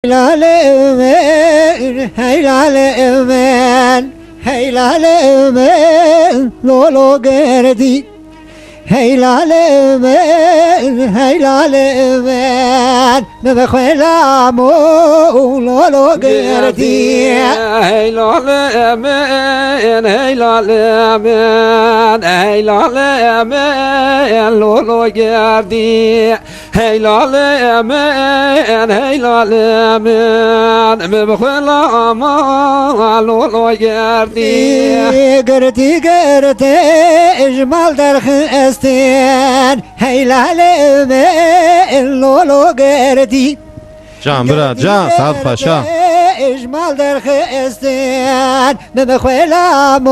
Heylale Ömer, heylale Ömer, heylale Ömer, lolo gerdi. Heylale Ömer, heylale Ömer, bebe khwelamo lolo gerdi. Heylale Ömer, heylale Ömer, heylale Ömer, lolo gerdi. Heylale Ömer, heylale Ömer, bebe khwelamo lolo gerdi. Gerdi gerdi, ecmal derh esten, heylale Ömer, lolo gerdi. Can bırak can Saat Paşa. اجمال در خستن بخوالم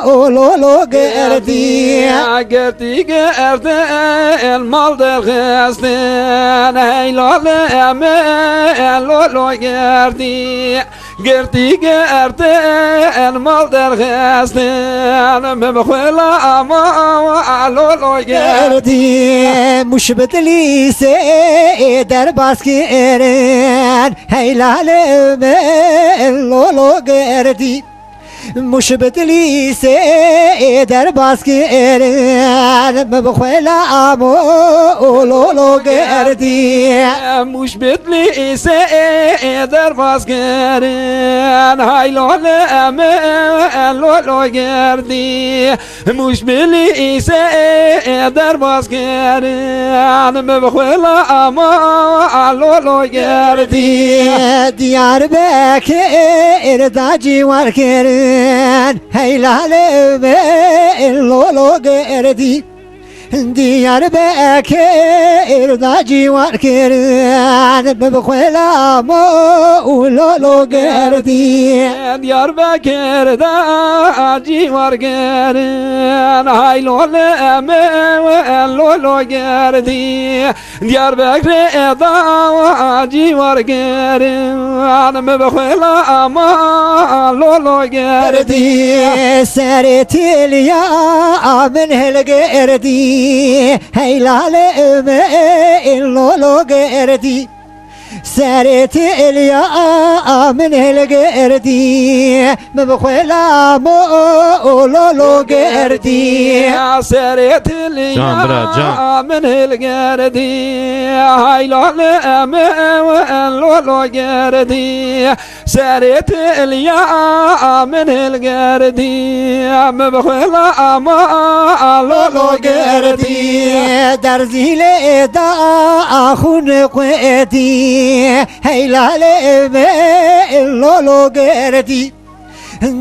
لولو گردی گردی گردن مال در خستن هیلال لولو گردی گردی گردن مال در خستن بخوالم لولو گردی مشبت لیسه در باسکرن هیلال لولو گردی مشبت لیسه در باسکرن بخوالم لولو گردی مشبت لیسه در باسکرن هیلال لولو گردی مشبت لیسه در باسکرن بخوالم لولو گردی دیار بکر دا جیوار کرن هیلال لولو گردی دیار بکر دا جیوار کرن بخوالم لولو گردی دیار بکر دا جیوار کرن هیلال لولو گردی دیار بکر دا جیوار کرن بخوالم لولو گردی سر تلیا من هلگردی هیلال لولو گردی سرت الیا من هلگردی بخوالم لولو گردی سرت الیا من هلگردی هیلال لولو گردی سرت الیا من هلگردی بخوالم لولو گردی در زیل دا خون قدی هیلال لولو گردی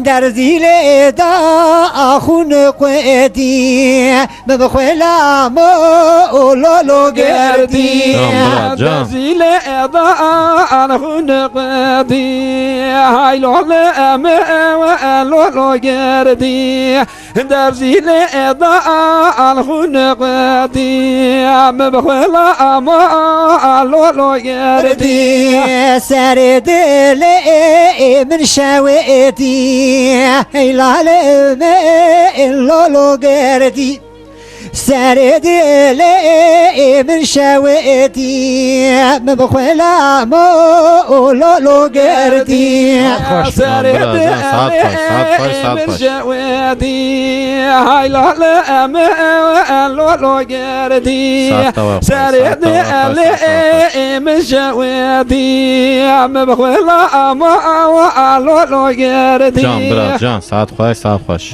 در زیل دا خون قدی بخوالم لولو گردی در زیل دا خون قدی هیلال لولو گردی در زیل دا خون قدی بخوالم لولو گردی سر دل من شویتی هیلال لولو گردی سر دل من شویتی بخوالم لولو گردی سر دل من شویتی هیلال لولو گردی سر دل من شویتی بخوالم لولو گردی Can bırak can Saat Paşa.